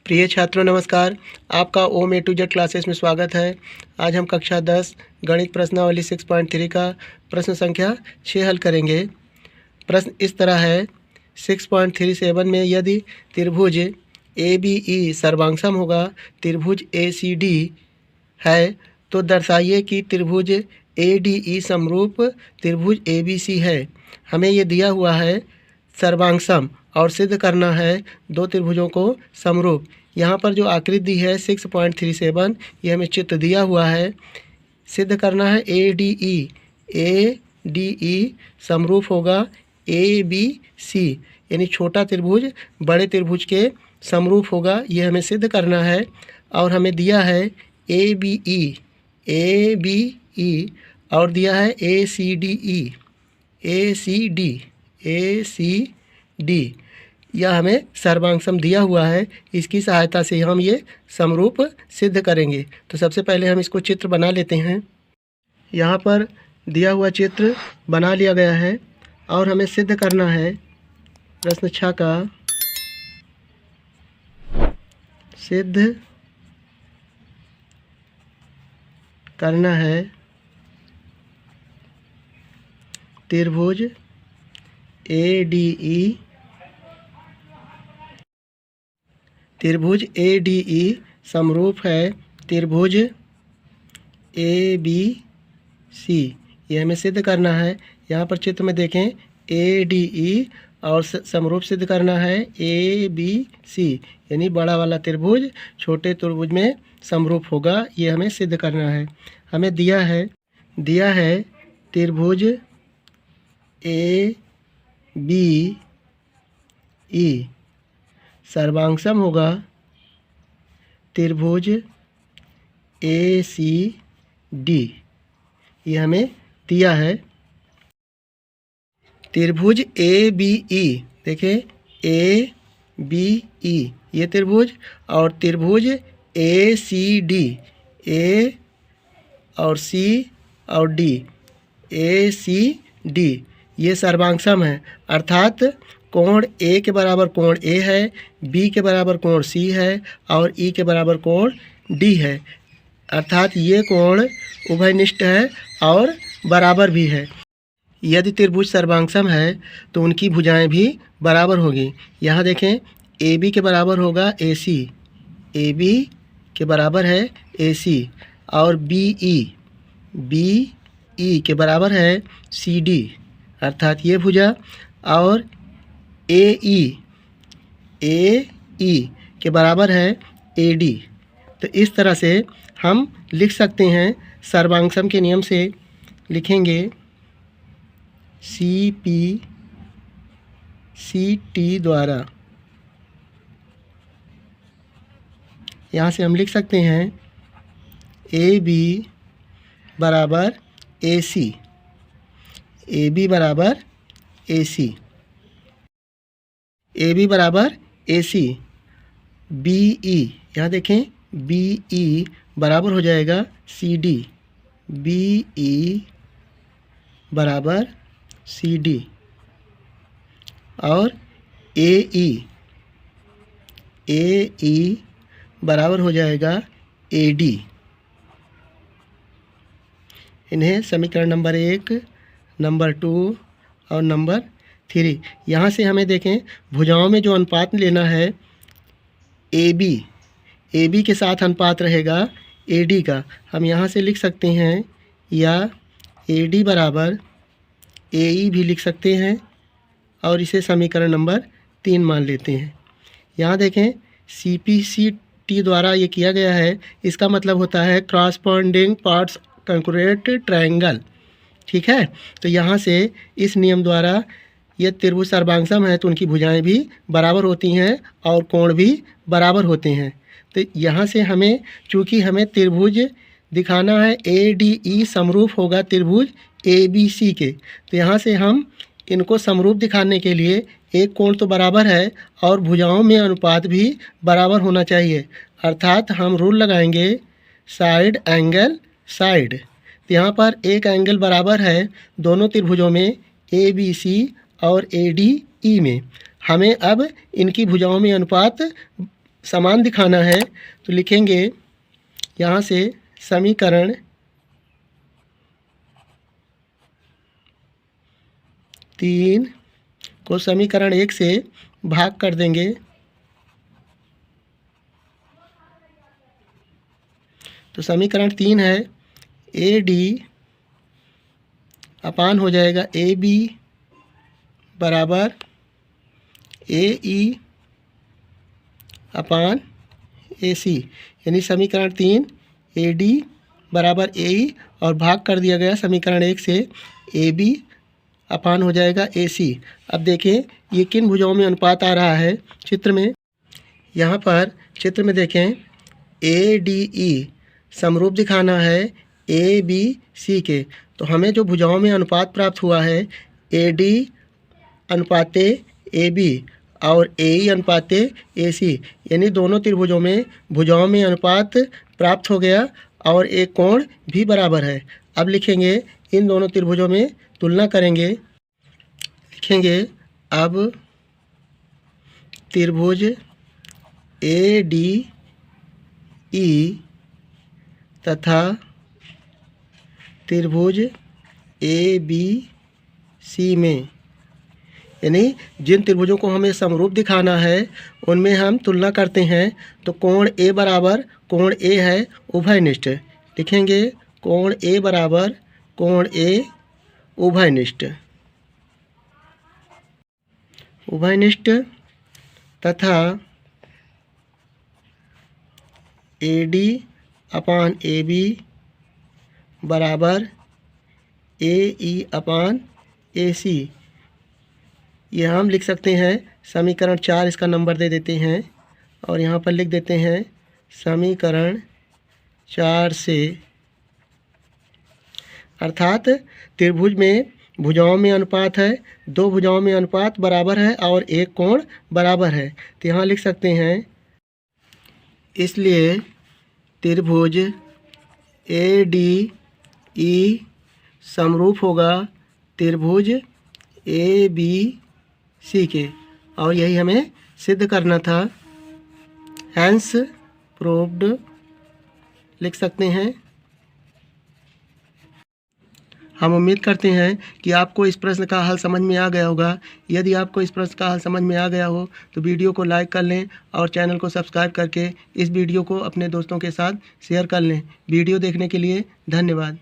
प्रिय छात्रों नमस्कार। आपका ओम ए टू जेड क्लासेस में स्वागत है। आज हम कक्षा 10 गणित प्रश्नावली 6.3 का प्रश्न संख्या 6 हल करेंगे। प्रश्न इस तरह है, 6.37 में यदि त्रिभुज ABE सर्वांगसम होगा, त्रिभुज ACD है, तो दर्शाइए कि त्रिभुज ADE समरूप त्रिभुज ABC है। हमें ये दिया हुआ है सर्वांगसम और सिद्ध करना है दो त्रिभुजों को समरूप। यहाँ पर जो आकृति दी है 6.37, ये हमें चित्र दिया हुआ है। सिद्ध करना है ADE समरूप होगा ABC, यानी छोटा त्रिभुज बड़े त्रिभुज के समरूप होगा, ये हमें सिद्ध करना है। और हमें दिया है ABE और दिया है ACD, यह हमें सर्वांगसम दिया हुआ है। इसकी सहायता से हम ये समरूप सिद्ध करेंगे। तो सबसे पहले हम इसको चित्र बना लेते हैं। यहाँ पर दिया हुआ चित्र बना लिया गया है और हमें सिद्ध करना है प्रश्न 6 का, सिद्ध करना है त्रिभुज ADE समरूप है त्रिभुज ABC। ये हमें सिद्ध करना है। यहाँ पर चित्र में देखें ADE और समरूप सिद्ध करना है ABC, यानी बड़ा वाला त्रिभुज छोटे त्रिभुज में समरूप होगा, ये हमें सिद्ध करना है। हमें दिया है त्रिभुज ABE सर्वांगसम होगा त्रिभुज ACD, ये हमें दिया है। त्रिभुज ABE, देखें ABE ये त्रिभुज, और त्रिभुज ACD, A और C और D, ACD ये सर्वांगसम है। अर्थात कोण A के बराबर कोण A है, B के बराबर कोण C है और E के बराबर कोण D है। अर्थात ये कोण उभयनिष्ठ है और बराबर भी है। यदि त्रिभुज सर्वांगसम है तो उनकी भुजाएं भी बराबर होगी। यहाँ देखें AB के बराबर होगा AC, AB के बराबर है AC, और BE के बराबर है CD, अर्थात ये भुजा, और AE के बराबर है AD। तो इस तरह से हम लिख सकते हैं, सर्वांगसम के नियम से लिखेंगे CT द्वारा। यहाँ से हम लिख सकते हैं AB बराबर AC, AB बराबर AC, AB बराबर AC, BE, यहाँ देखें BE बराबर हो जाएगा CD, BE बराबर CD, और AE बराबर हो जाएगा AD। इन्हें समीकरण नंबर 1, नंबर 2 और नंबर 3, यहाँ से हमें देखें भुजाओं में जो अनुपात लेना है AB के साथ अनुपात रहेगा AD का। हम यहाँ से लिख सकते हैं, या AD बराबर AE भी लिख सकते हैं, और इसे समीकरण नंबर 3 मान लेते हैं। यहाँ देखें CPCT द्वारा ये किया गया है। इसका मतलब होता है क्रॉसपोंडिंग पार्ट्स कंक्रेट ट्रायंगल, ठीक है। तो यहाँ से इस नियम द्वारा ये त्रिभुज सर्वांगसम है तो उनकी भुजाएं भी बराबर होती हैं और कोण भी बराबर होते हैं। तो यहाँ से हमें, चूँकि हमें त्रिभुज दिखाना है ADE समरूप होगा त्रिभुज ABC के, तो यहाँ से हम इनको समरूप दिखाने के लिए एक कोण तो बराबर है और भुजाओं में अनुपात भी बराबर होना चाहिए। अर्थात हम रूल लगाएंगे साइड एंगल साइड। तो यहाँ पर एक एंगल बराबर है दोनों त्रिभुजों में ABC और ADE में। हमें अब इनकी भुजाओं में अनुपात समान दिखाना है तो लिखेंगे यहाँ से समीकरण 3 को समीकरण 1 से भाग कर देंगे तो समीकरण 3 है AD अपान हो जाएगा AB बराबर AE अपान AC, यानी समीकरण 3 AD बराबर AE और भाग कर दिया गया समीकरण 1 से AB अपान हो जाएगा AC। अब देखें ये किन भुजाओं में अनुपात आ रहा है चित्र में। यहाँ पर चित्र में देखें ADE समरूप दिखाना है ABC के, तो हमें जो भुजाओं में अनुपात प्राप्त हुआ है AD अनुपाते AB और AE अनुपाते AC, यानी दोनों त्रिभुजों में भुजाओं में अनुपात प्राप्त हो गया और एक कोण भी बराबर है। अब लिखेंगे इन दोनों त्रिभुजों में तुलना करेंगे। लिखेंगे अब त्रिभुज ADE तथा त्रिभुज ABC में, यानी जिन त्रिभुजों को हमें समरूप दिखाना है उनमें हम तुलना करते हैं तो कोण A बराबर कोण A है उभयनिष्ठ। लिखेंगे कोण A बराबर कोण A उभयनिष्ठ तथा AD अपान AB बराबर AE अपान AC। ये हम लिख सकते हैं समीकरण 4, इसका नंबर दे देते हैं और यहाँ पर लिख देते हैं समीकरण 4 से, अर्थात त्रिभुज में भुजाओं में अनुपात है, दो भुजाओं में अनुपात बराबर है और एक कोण बराबर है, तो यहाँ लिख सकते हैं इसलिए त्रिभुज ADE समरूप होगा त्रिभुज ABC के, और यही हमें सिद्ध करना था। हैंस प्रूव्ड लिख सकते हैं। हम उम्मीद करते हैं कि आपको इस प्रश्न का हल समझ में आ गया होगा। यदि आपको इस प्रश्न का हल समझ में आ गया हो तो वीडियो को लाइक कर लें और चैनल को सब्सक्राइब करके इस वीडियो को अपने दोस्तों के साथ शेयर कर लें। वीडियो देखने के लिए धन्यवाद।